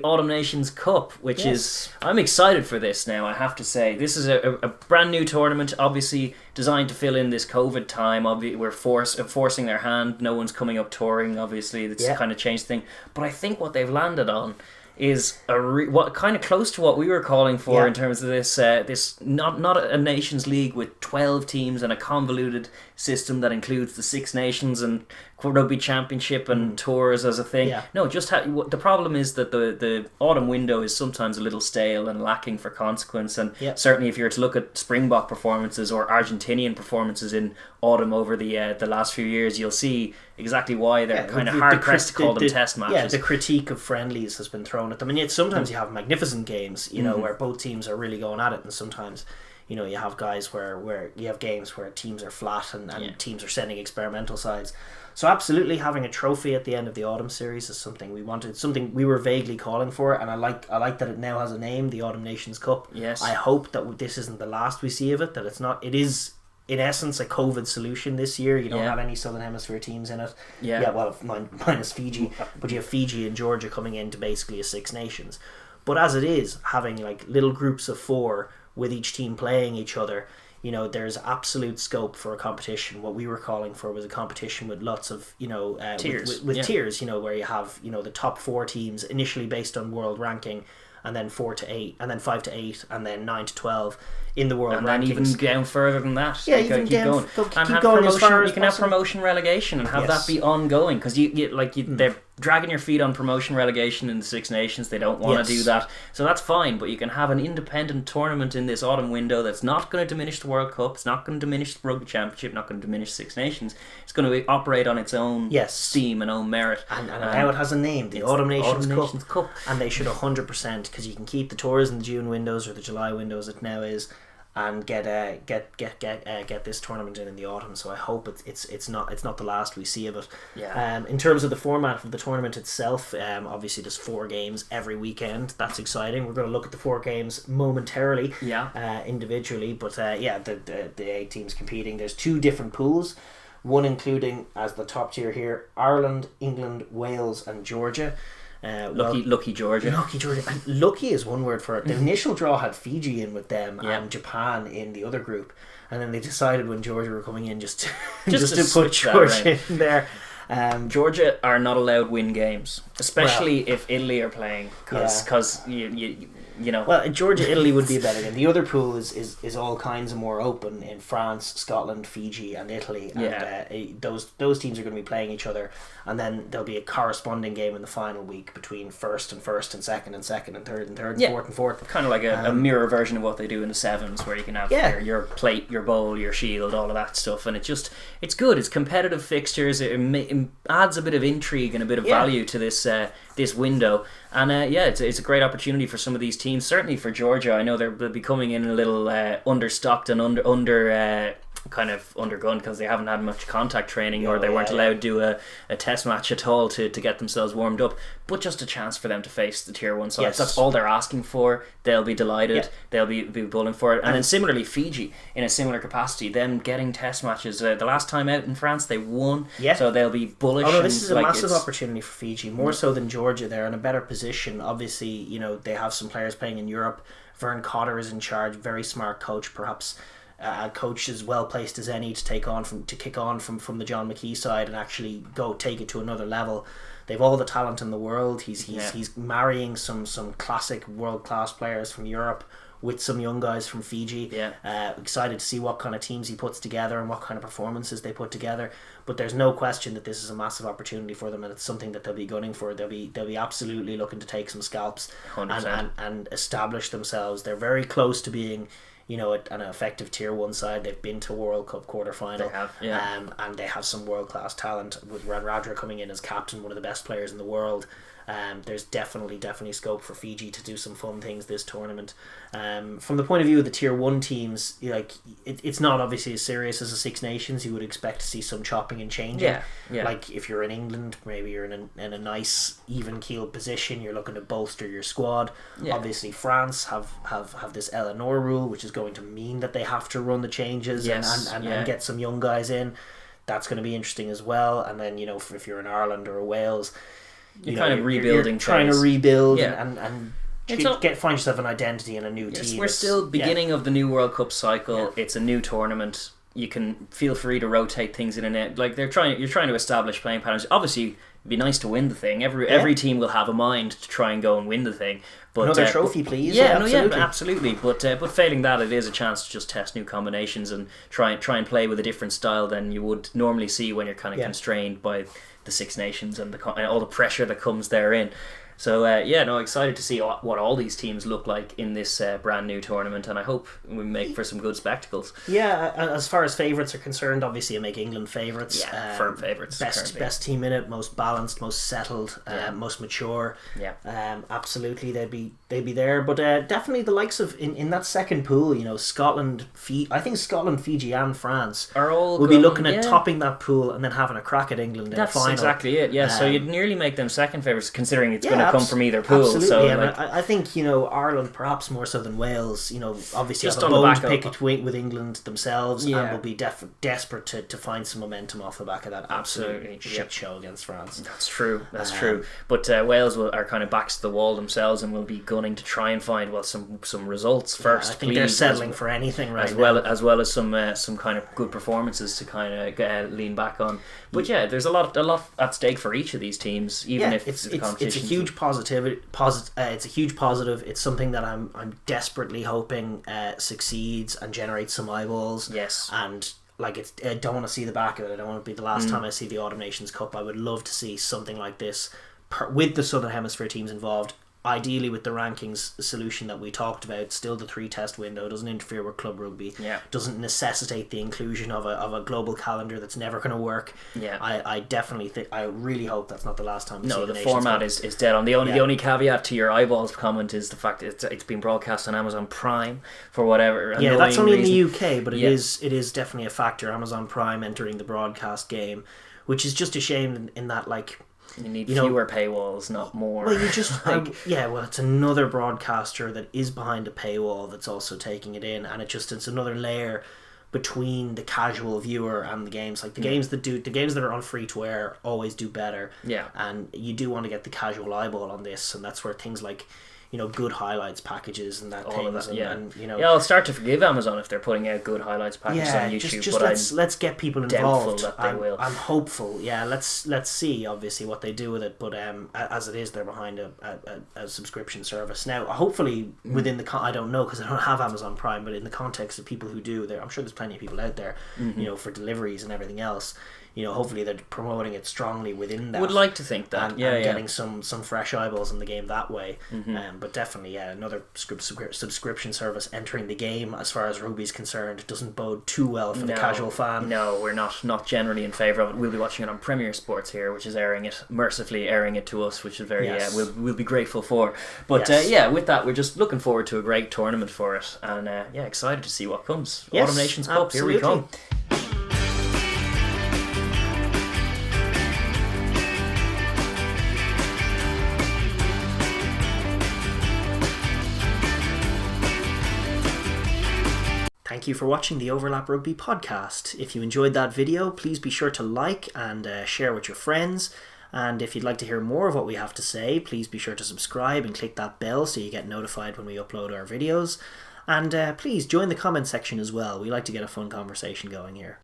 the Autumn Nations Cup, which is... I'm excited for this now, I have to say. This is a brand new tournament, obviously designed to fill in this COVID time. We're forcing their hand. No one's coming up touring, obviously. It's kind of changed the thing. But I think what they've landed on is what kind of close to what we were calling for in terms of this not a Nations League with 12 teams and a convoluted system that includes the Six Nations and Rugby Championship and tours as a thing. No, just the problem is that the autumn window is sometimes a little stale and lacking for consequence, and certainly if you were to look at Springbok performances or Argentinian performances in autumn over the last few years, you'll see exactly why they're kind of hard pressed to call them test matches. Yeah, the critique of friendlies has been thrown at them, and yet sometimes you have magnificent games, you know, where both teams are really going at it, and sometimes, you know, you have guys where you have games where teams are flat and teams are sending experimental sides. So absolutely, having a trophy at the end of the autumn series is something we wanted, something we were vaguely calling for, and I like that it now has a name, the Autumn Nations Cup. Yes. I hope that this isn't the last we see of it, that it's not. It is, in essence, a COVID solution this year. You don't have any Southern Hemisphere teams in it. Well, minus Fiji, but you have Fiji and Georgia coming into basically a Six Nations. But as it is, having like little groups of 4 with each team playing each other, you know, there's absolute scope for a competition. What we were calling for was a competition with lots of, you know, tiers. With tiers, you know, where you have, you know, the top 4 teams initially based on world ranking, and then 4 to 8, and then 5 to 8, and then 9 to 12 in the world rankings. And then even down further than that. Yeah, even keep going. Keep going as far as you can have promotion relegation and have that be ongoing, because they're dragging your feet on promotion relegation in the Six Nations. They don't want to do that, so that's fine. But you can have an independent tournament in this autumn window that's not going to diminish the World Cup. It's not going to diminish the Rugby Championship. Not going to diminish Six Nations. It's going to operate on its own steam and own merit. And now it has a name, the Autumn Nations Cup. And they should 100%, because you can keep the tours in the June windows or the July windows it now is, and get this tournament in the autumn. So I hope it's not the last we see of it. In terms of the format of the tournament itself, obviously there's 4 games every weekend. That's exciting. We're going to look at the 4 games momentarily, individually. But the 8 teams competing. There's 2 different pools. One including, as the top tier here, Ireland, England, Wales, and Georgia. Lucky Georgia. Lucky Georgia. And lucky is one word for it. The initial draw had Fiji in with them and Japan in the other group, and then they decided when Georgia were coming in just to put Georgia in there. Georgia are not allowed win games, especially if Italy are playing, because you know. Well, Georgia, Italy would be a better game. The other pool is all kinds of more open in France, Scotland, Fiji, and Italy, and those teams are going to be playing each other, and then there'll be a corresponding game in the final week between first and second and third and third and fourth. Kind of like a mirror version of what they do in the sevens, where you can have your plate, your bowl, your shield, all of that stuff, and it's good. It's competitive fixtures. It adds a bit of intrigue and a bit of value to this window, and it's a great opportunity for some of these teams. Certainly for Georgia, I know they'll be coming in a little understocked and under kind of undergone, because they haven't had much contact training, or they weren't allowed to do a test match at all to get themselves warmed up, but just a chance for them to face the tier 1 sides. That's all they're asking for. They'll be delighted. They'll be bulling for it. And then similarly, Fiji, in a similar capacity, them getting test matches, the last time out in France they won, so they'll be bullish. This is a massive opportunity for Fiji, more so than Georgia. They're in a better position. Obviously, you know, they have some players playing in Europe. Vern Cotter is in charge, very smart coach, perhaps a coach as well placed as any to kick on from the John McKee side and actually go take it to another level. They've all the talent in the world. He's marrying some classic world class players from Europe with some young guys from Fiji. Excited to see what kind of teams he puts together and what kind of performances they put together. But there's no question that this is a massive opportunity for them, and it's something that they'll be gunning for. They'll be absolutely looking to take some scalps and establish themselves. They're very close to being, you know, an effective tier 1 side. They've been to World Cup quarterfinal. They have, and they have some world class talent with Radradra coming in as captain, one of the best players in the world. There's definitely scope for Fiji to do some fun things this tournament. From the point of view of the tier 1 teams, like it's not obviously as serious as the Six Nations. You would expect to see some chopping and changing. Like if you're in England, maybe you're in a nice even keeled position. You're looking to bolster your squad. Obviously France have this Eleanor rule, which is going to mean that they have to run the changes and get some young guys in. That's going to be interesting as well. And then, you know, if you're in Ireland or Wales, you're kind of rebuilding, trying to rebuild Yeah. and It's find yourself an identity in a new Yes, team. we're still beginning of the new World Cup cycle. It's a new tournament. You can feel free to rotate things in and out. Like you're trying to establish playing patterns. Obviously, it'd be nice to win the thing. Every team will have a mind to try and go and win the thing. But another trophy, please. Absolutely. But failing that, it is a chance to just test new combinations and try and play with a different style than you would normally see when you're kind of constrained by the Six Nations and all the pressure that comes therein. So excited to see what all these teams look like in this brand new tournament, and I hope we make for some good spectacles. Yeah, as far as favourites are concerned, obviously I make England favourites. Yeah, firm favourites. Best team in it, most balanced, most settled, most mature. Yeah, absolutely they'd be there. But definitely the likes of in that second pool, Scotland, I think Scotland, Fiji, and France are all will be looking at topping that pool and then having a crack at England in the final. That's exactly it. Yeah, so you'd nearly make them second favourites, considering it's going to come from either pool. Absolutely, so and I think Ireland perhaps more so than Wales. Obviously just have a on the bone back to pick with England themselves, Yeah. and will be desperate to find some momentum off the back of that Absolutely. shit show against France. That's true. But Wales are kind of backs to the wall themselves and will be gunning to try and find some results first. I think they're settling for anything right now, as well as some kind of good performances to kind of lean back on. But there's a lot at stake for each of these teams, even if it's a huge positivity. It's a huge positive. It's something that I'm desperately hoping succeeds and generates some eyeballs. Yes, and I don't want to see the back of it. I don't want to be the last time I see the Autumn Nations Cup. I would love to see something like this with the Southern Hemisphere teams involved. Ideally with the rankings solution that we talked about, still the 3-test window, doesn't interfere with club rugby, doesn't necessitate the inclusion of a global calendar that's never going to work. I definitely think, I really hope that's not the last time we see the format is dead on. The only caveat to your eyeballs comment is the fact that it's been broadcast on Amazon Prime for whatever that's only reason. In the UK, but it is definitely a factor. Amazon Prime entering the broadcast game, which is just a shame in that you need fewer paywalls, not more. Well, you just it's another broadcaster that is behind a paywall that's also taking it in, and it's another layer between the casual viewer and the games. Like the games that are on free to air always do better. Yeah, and you do want to get the casual eyeball on this, and that's where things like good highlights packages and all of that, I'll start to forgive Amazon if they're putting out good highlights packages on YouTube. Just let's get people involved. That they will. I'm hopeful. Yeah, let's see obviously what they do with it. But as it is, they're behind a subscription service now. Hopefully within the I don't know because I don't have Amazon Prime, but in the context of people who do, I'm sure there's plenty of people out there, for deliveries and everything else. Hopefully they're promoting it strongly within that. Would like to think that, and getting some fresh eyeballs in the game that way. But definitely, another subscription service entering the game as far as rugby's concerned doesn't bode too well for the casual fan. No, we're not generally in favour of it. We'll be watching it on Premier Sports here, which is mercifully airing it to us, which is very we'll be grateful for. But with that, we're just looking forward to a great tournament for it, and excited to see what comes. Autumn Nations Cup, absolutely. Here we come. Thank you for watching the Overlap Rugby podcast. If you enjoyed that video, please be sure to like and share with your friends. And if you'd like to hear more of what we have to say, please be sure to subscribe and click that bell so you get notified when we upload our videos. And please join the comment section as well. We like to get a fun conversation going here.